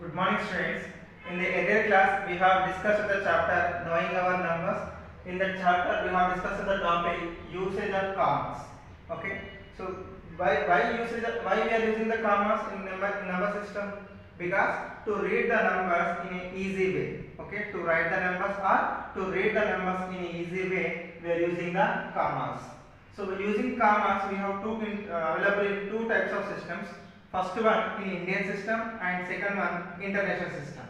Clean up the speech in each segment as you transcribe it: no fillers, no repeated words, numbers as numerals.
Good morning, students. In the earlier class, we have discussed the chapter knowing our numbers. In that chapter, we have discussed the topic usage of commas. Okay. So why we are using the commas in number system? Because to read the numbers in an easy way. Okay. To write the numbers or to read the numbers in an easy way, we are using the commas. So by using commas, we have available in two types of systems. First one in Indian system and second one international system.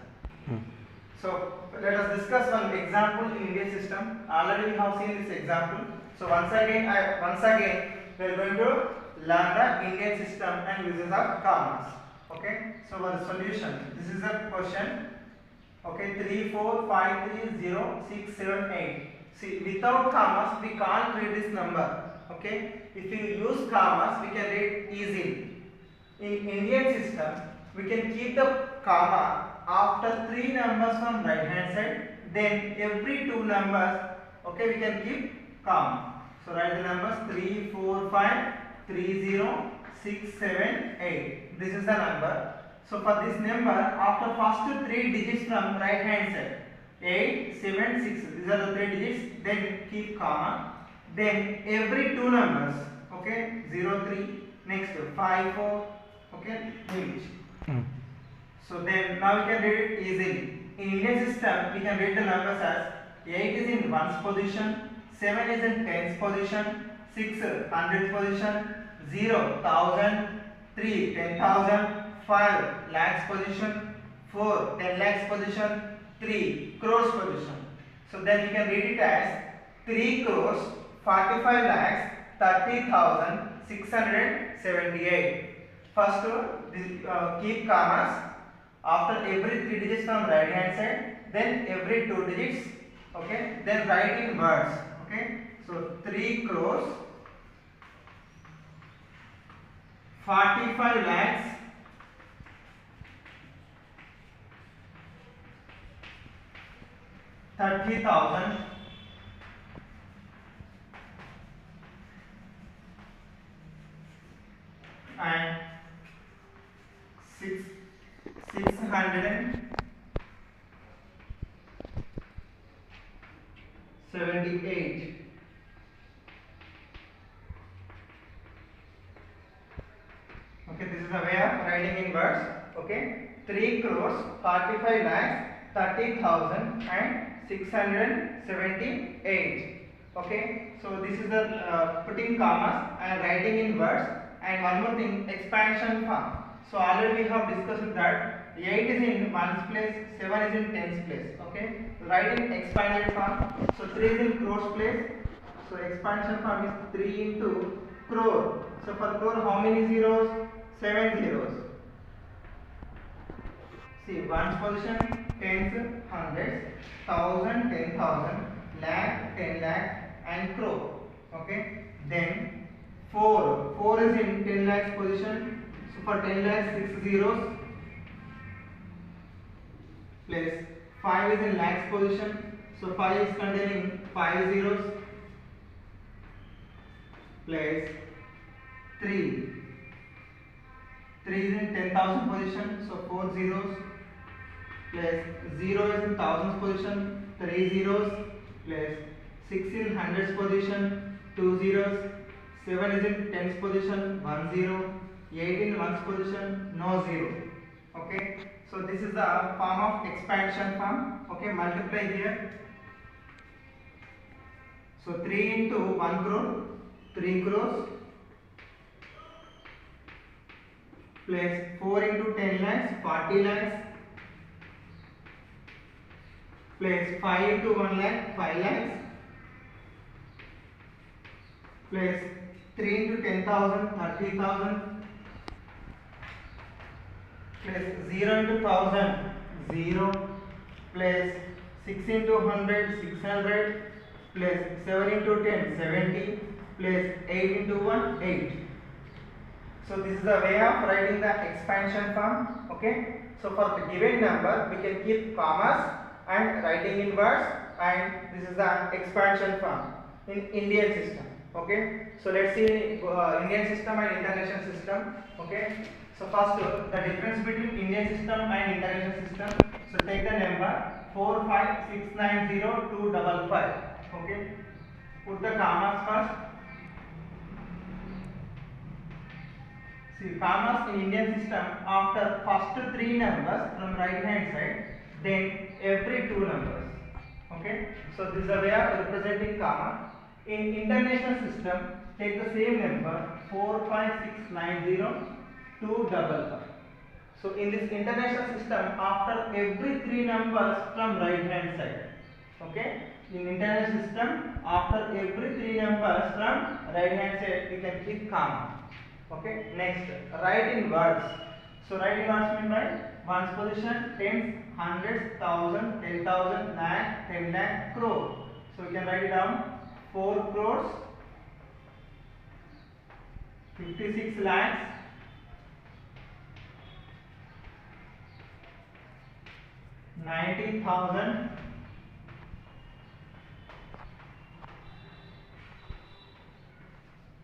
So let us discuss one example in Indian system. Already we have seen this example. So once again we are going to learn the Indian system and uses of commas. Okay. So for the solution, this is a question. Okay, 3 4 5 3 0 6 7 8. See, without commas we can't read this number. Okay, if you use commas we can read easily. In Indian system, we can keep the comma after three numbers from right hand side. Then every two numbers, okay, we can keep comma. So write the numbers 3 4 5 3 0 6 7 8. This is the number. So for this number, after first three digits from right hand side, 8 7 6. These are the three digits. Then keep comma. Then every two numbers, okay, 0 3. Next 5 4. Okay, image. So then now we can read it easily. In Indian system, we can read the numbers as 8 is in ones position, 7 is in tens position, 6 hundreds position, 0 thousand, 3 10,000, 5 lakhs position, 4 10 lakhs position, 3 crores position. So then we can read it as 3 crores 45 lakhs 30,678. First, keep commas after every three digits from right hand side, then every two digits, okay, then write in words, okay. So 3 crores 45 lakhs 30,000 and 678. Okay, this is the way of writing in words. Okay, 3 crores 45 lakhs 30,000 and 678. Okay, so this is the putting commas and writing in words. And one more thing, expansion form. So already we have discussed that 8 is in ones place, 7 is in tens place. Okay, write in expanded form. So 3 is in crores place. So expansion form is 3 into crore. So for crore, how many zeros? 7 zeros. See, ones position, tens, hundreds, thousand, 10,000, lakh, 10 lakh, and crore. Okay, then 4 is in 10 lakhs position. So for 10 lakhs, 6 zeros. Place 5 is in lakhs position. So 5 is containing 5 zeros. Place 3 is in 10,000 position. So 4 zeros. Place 0 is in thousands position. 3 zeros. Place 6 in hundreds position. 2 zeros. 7 is in tens position, 1 0, 8 in ones position, no 0. Okay, so this is the form of expansion form. Okay, multiply here. So 3 into 1 crore, 3 crores, plus 4 into 10 lakhs, 40 lakhs, plus 5 into 1 lakh, 5 lakhs, plus 3 into 10,000, 30,000, plus 0 into 1000, 0, plus 6 into 100, 600, plus 7 into 10, 70, plus 8 into 1, 8. So this is the way of writing the expansion form. Okay. So for the given number, we can keep commas and writing in words, and this is the expansion form in Indian system. Okay, so let's see Indian system and international system. Okay, So first, the difference between Indian system and international system. So take the number 4569025. Okay, put the commas first. See, commas in Indian system after first three numbers from right hand side, then every two numbers. Okay, so this is the way of representing comma. In international system, take the same number 4569025. So in this international system, after every three numbers from right hand side. Okay, in international system, after every three numbers from right hand side, we can keep comma. Okay, next, write in words. So write in words mean by ones position, tens, hundreds, thousand, 10,000, lakh, 10 lakh, crore. So we can write it down: 4 crores, 56 lakhs, 90,000,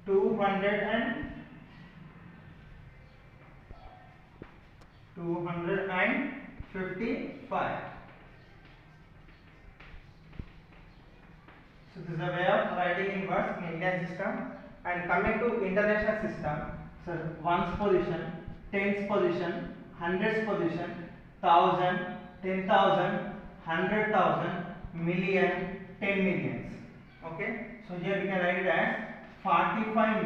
255. So this is a way of writing in words in Indian system. And coming to international system, so ones position, tens position, hundreds position, thousand, 10,000, 100,000, million, 10 millions. Okay, so here we can write it as 45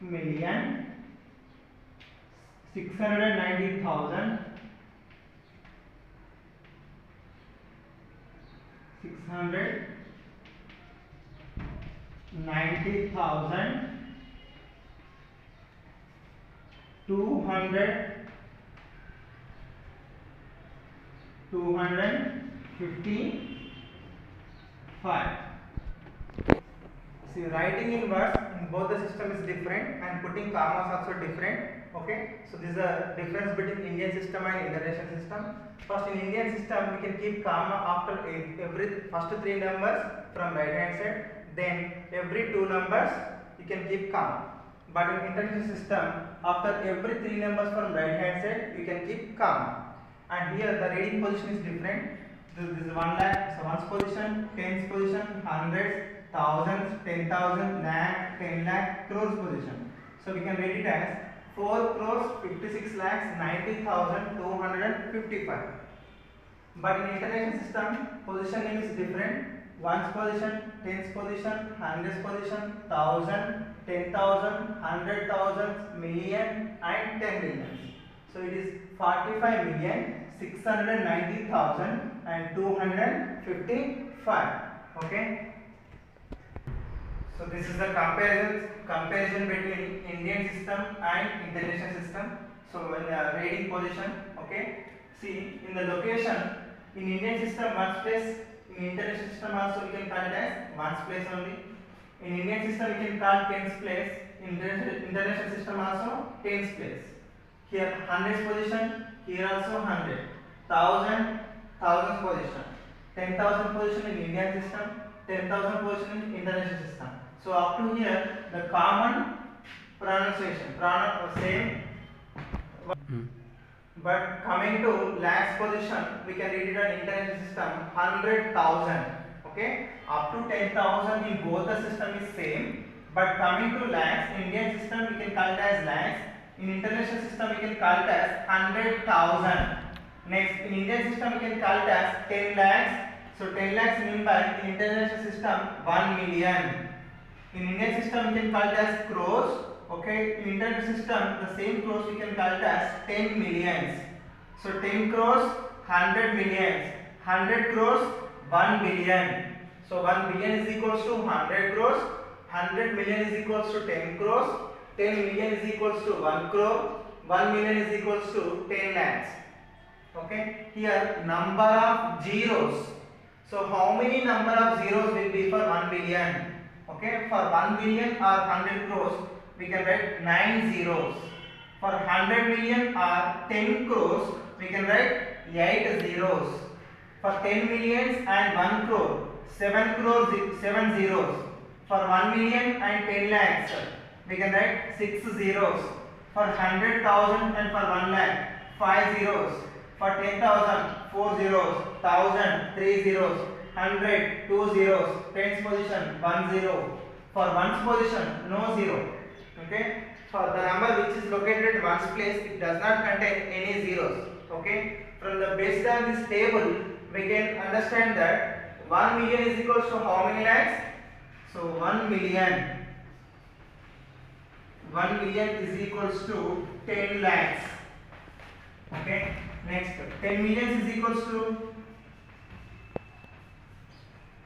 million, 690,000, 690,000, 255. See, writing in words in both the system is different and putting commas also different. Okay, so this is a difference between Indian system and international system. First, in Indian system we can keep comma after every first three numbers from right hand side, then every two numbers you can keep comma. But in international system, after every three numbers from right hand side you can keep comma. And here the reading position is different. This is 1 lakh, so ones position, tens position, hundreds, thousands, 10,000, lakh, 10 lakh, crores position. So we can read it as 4 crores 56 lakhs 90,255. But in international system, position name is different. Ones position, tens position, hundreds position, thousand, 10,000, 100,000, million, and 10 millions. So it is 45,690,255. Okay. So this is the comparison between Indian system and international system. So in the reading position, okay. See, in the location, in Indian system ones place, in international system also we can call it as ones place only. In Indian system we can call tens place. In international system also tens place. Here hundreds position, here also 100. Thousands position, 10,000 position in Indian system, 10,000 position in international system. So up to here the common pronunciation, same. But coming to lakhs position, we can read it on international system 100,000. Okay, up to 10,000 in both the system is same. But coming to lakhs, in Indian system we can call it as lakhs. In international system we can call it as 100,000. Next, in Indian system we can call it as 10 lakhs. So 10 lakhs mean by in international system 1 million. In Indian system we can call it as crores. Okay, in international system the same crores we can call it as 10 millions. So 10 crores, 100 millions, 100 crores, 1 billion. So 1 billion is equals to 100 crores, 100 million is equals to 10 crores, 10 million is equals to 1 crore, 1 million is equals to 10 lakhs. Okay, here number of zeros. So how many number of zeros will be for 1 billion? Okay, for 1 billion or 100 crores we can write 9 zeros. For 100 million or 10 crores we can write 8 zeros. For 10 millions and 1 crore, 7 zeros. For 1 million and 10 lakhs, we can write 6 zeros. For 100,000 and for 1 lakh, 5 zeros. For 10,000, 4 zeros. 1,000, 3 zeros. 100, 2 zeros. Tens position, 1 zero. For ones position, no zero. Okay. For the number which is located at ones place, it does not contain any zeros. Okay. From the based on this table, we can understand that 1 million is equals to how many lakhs? So 1 million is equals to 10 lakhs. Okay. Next, 10 millions is equals to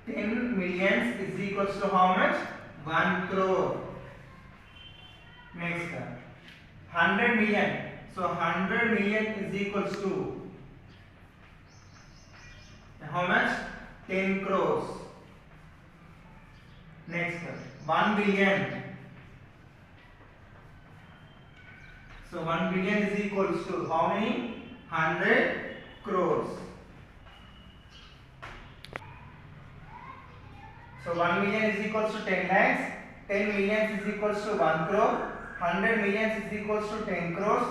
10 millions is equals to how much? 1 crore. Next, 100 million. So 100 million is equals to how much? 10 crores. Next, 1 billion. So 1 billion is equals to how many? 100 crores. So 1 million is equals to 10 lakhs. 10 million is equals to 1 crore. 100 million is equals to 10 crores.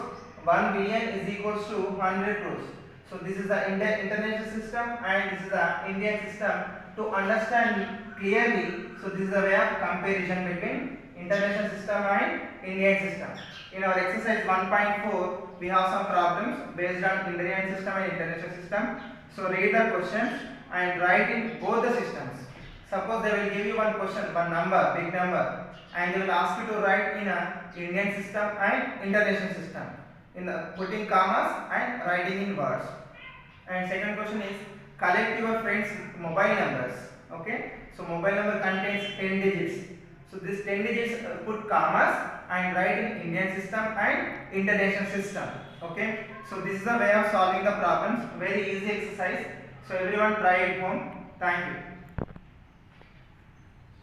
1 billion is equals to 100 crores. So this is the international system and this is the Indian system. To understand clearly, so this is a way of comparison between international system and Indian system. In our exercise 1.4, we have some problems based on Indian system and international system. So read the questions and write in both the systems. Suppose they will give you one question, one number, big number, and they will ask you to write in a Indian system and international system, in the putting commas and writing in words. And second question is collect your friends' mobile numbers. Okay, so mobile number contains 10 digits. So this 10 digits put commas and write in Indian system and international system. Okay, so this is the way of solving the problems. Very easy exercise. So everyone try at home. Thank you.